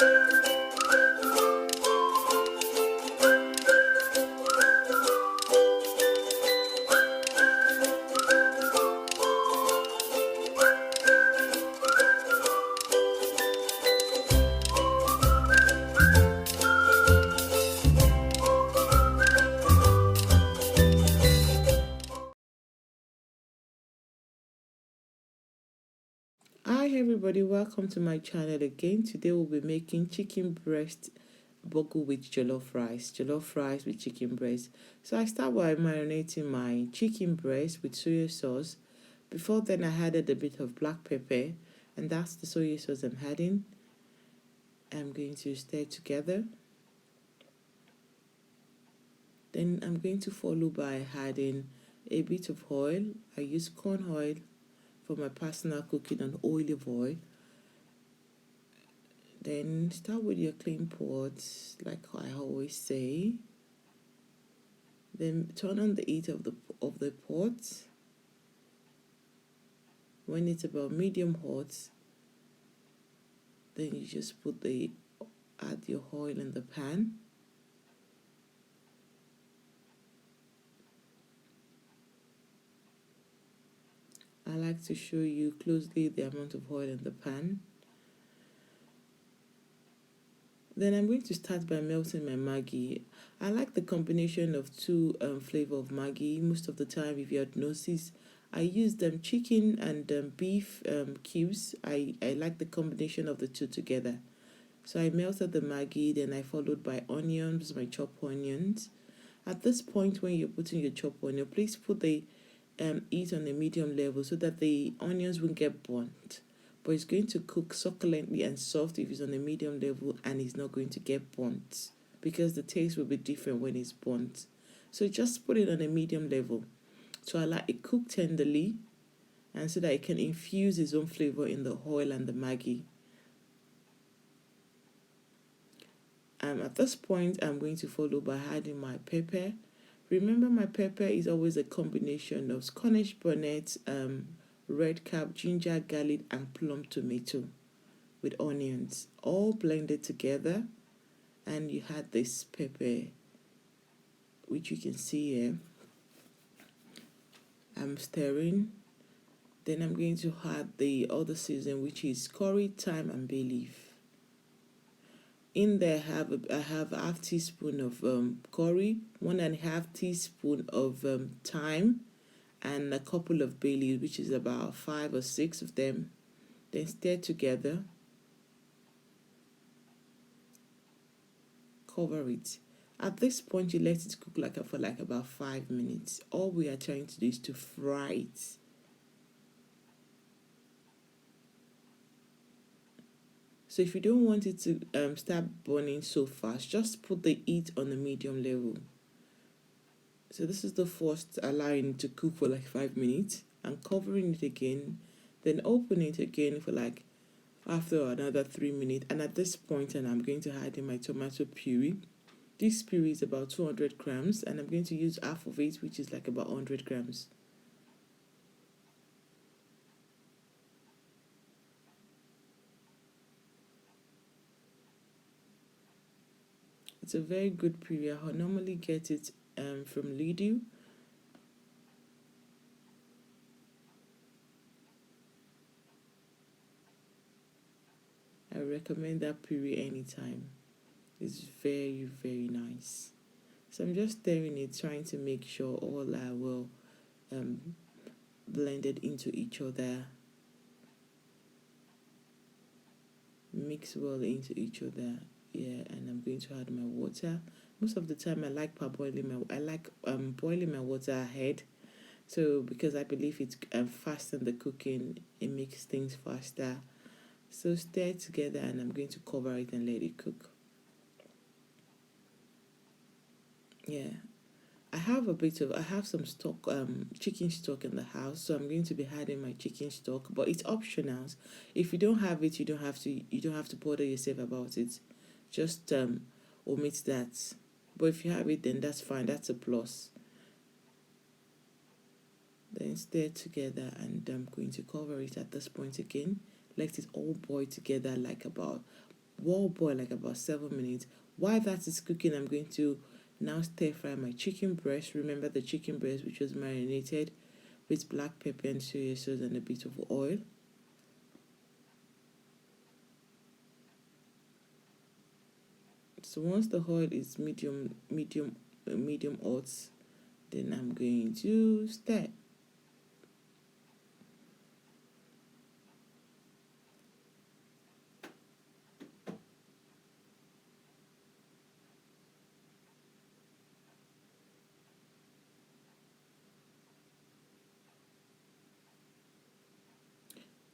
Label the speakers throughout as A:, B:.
A: Hi everybody, welcome to my channel again. Today we'll be making chicken breast bulgur with jollof rice with chicken breast. So I start by marinating my chicken breast with soy sauce. Before then I added a bit of black pepper, and that's the soy sauce I'm adding. I'm going to stir together. Then I'm going to follow by adding a bit of oil. I use corn oil for my personal cooking and olive oil. Then start with your clean pots, like I always say. Then turn on the heat of the pot. When it's about medium hot, then you just add your oil in the pan. I like to show you closely the amount of oil in the pan. Then I'm going to start by melting my Maggie. I like the combination of two flavor of Maggie. Most of the time, if you had noticed, I use chicken and beef cubes. I like the combination of the two together. So I melted the Maggie, then I followed by onions, my chopped onions. At this point, when you're putting your chopped onion, please put the heat on a medium level so that the onions won't get burnt. But it's going to cook succulently and soft if it's on a medium level, and it's not going to get burnt because the taste will be different when it's burnt. So just put it on a medium level to allow it cook tenderly, and so that it can infuse its own flavor in the oil and the Maggie. At this point, I'm going to follow by adding my pepper. Remember, my pepper is always a combination of Scotch bonnet, red cap, ginger, garlic, and plum tomato with onions, all blended together. And you add this pepper, which you can see here. I'm stirring. Then I'm going to add the other season, which is curry, thyme, and bay leaf. In there, I have half teaspoon of curry, 1.5 teaspoon of thyme, and a couple of bay leaves, which is about 5 or 6 of them. Then stir together. Cover it. At this point, you let it cook for about 5 minutes. All we are trying to do is to fry it. So if you don't want it to start burning so fast, just put the heat on a medium level. So this is the first, allowing it to cook for 5 minutes and covering it again, then open it again for after another 3 minutes. And at this point, I'm going to add in my tomato puree. This puree is about 200 grams, and I'm going to use half of it, which is about 100 grams. It's a very good puree. I normally get it from Lidl. I recommend that puree anytime. It's very, very nice. So I'm just stirring it, trying to make sure all are well blended into each other. Mix well into each other. Yeah, and I'm going to add my water. Most of the time, I like boiling my water ahead. So because I believe it's fasten the cooking, it makes things faster. So stir together, and I'm going to cover it and let it cook. Yeah, I have some stock, chicken stock in the house, so I'm going to be adding my chicken stock, but it's optional. If you don't have it, you don't have to bother yourself about it. Just omit that. But if you have it, then that's fine. That's a plus. Then stir together, and I'm going to cover it at this point again. Let it all boil together boil like about 7 minutes. While that is cooking, I'm going to now stir fry my chicken breast. Remember the chicken breast which was marinated with black pepper and soy sauce and a bit of oil. So once the oil is medium hot, then I'm going to stir.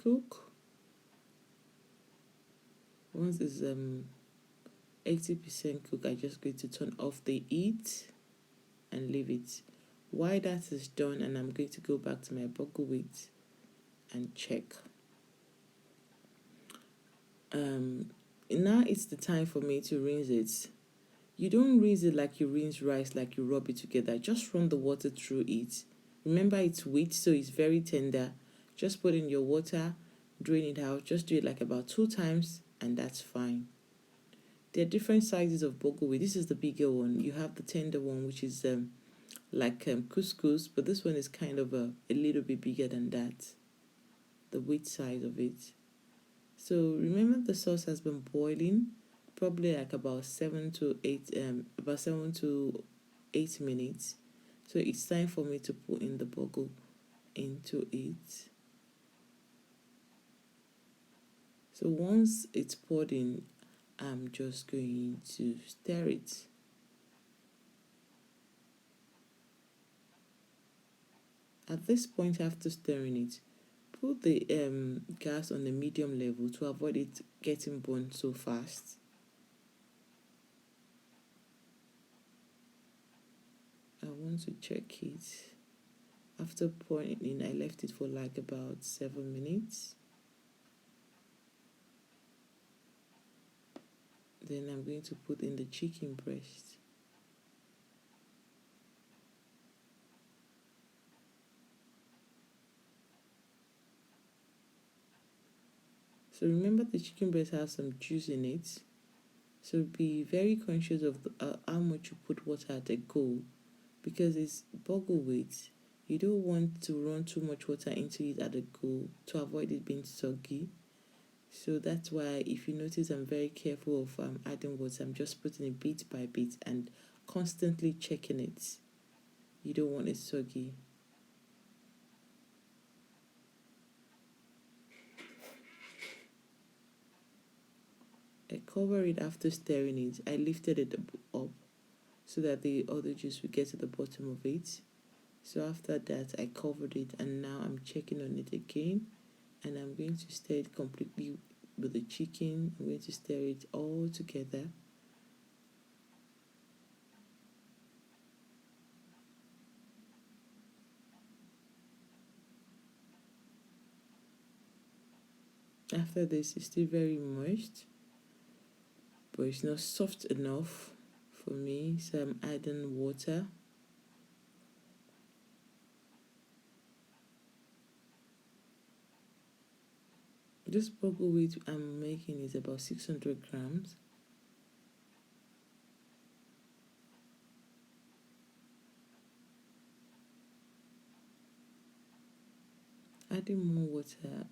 A: Cook. Once it's 80% cooked, I'm just going to turn off the heat and leave it. While that is done, and I'm going to go back to my BulgurWheat and check. Now it's the time for me to rinse it. You don't rinse it like you rinse rice, like you rub it together. Just run the water through it. Remember, it's wheat, so it's very tender. Just put in your water, drain it out. Just do it like about 2 times, and that's fine. There are different sizes of BulgurWheat. This is the bigger one. You have the tender one, which is like couscous, but this one is kind of a little bit bigger than that, the wheat size of it. So remember, the sauce has been boiling probably like about 7 to 8 minutes. So it's time for me to put in the bulgur into it. So once it's poured in, I'm just going to stir it. At this point, after stirring it, put the gas on the medium level to avoid it getting burnt so fast. I want to check it. After pouring it in, I left it for like about 7 minutes. Then I'm going to put in the chicken breast. So remember, the chicken breast has some juice in it. So be very conscious of how much you put water at a go, because it's BulgurWheat. You don't want to run too much water into it at a go to avoid it being soggy. So that's why, if you notice, I'm very careful of adding water. I'm just putting it bit by bit and constantly checking it. You don't want it soggy. I cover it after stirring it. I lifted it up so that the other juice will get to the bottom of it. So after that, I covered it, and now I'm checking on it again, and I'm going to stir it completely with the chicken. I'm going to stir it all together. After this, it's still very moist, but it's not soft enough for me, so I'm adding water. This BulgurWheat I'm making is about 600 grams. Adding more water.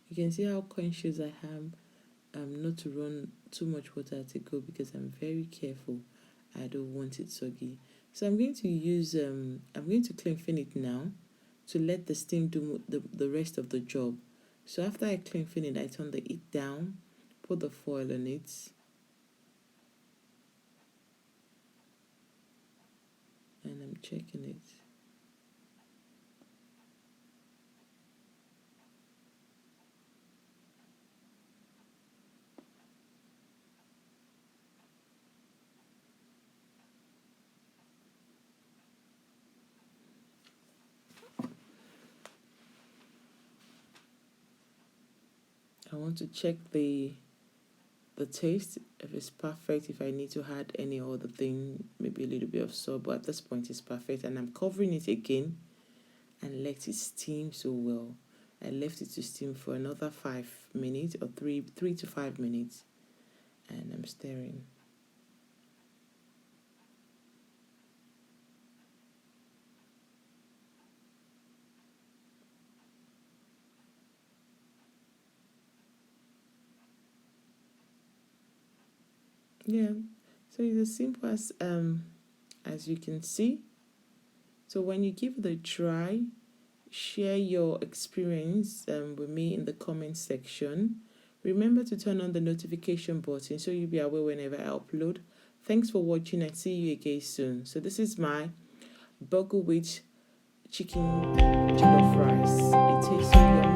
A: You can see how conscious I am not to run too much water at a go, because I'm very careful. I don't want it soggy. So I'm going to use I'm going to clean fin it now to let the steam do the rest of the job. So after I clean fin it, I turn the heat down, put the foil on it, and I'm checking it. I want to check the taste, if it's perfect, if I need to add any other thing, maybe a little bit of salt, but at this point it's perfect, and I'm covering it again and let it steam so well. I left it to steam for another 5 minutes or 3 to 5 minutes, and I'm stirring. Yeah, so it's as simple as you can see. So when you give it a try, share your experience with me in the comment section. Remember to turn on the notification button so you'll be aware whenever I upload. Thanks for watching and see you again soon. So this is my BulgurWheat chicken jollof rice. It tastes so yummy.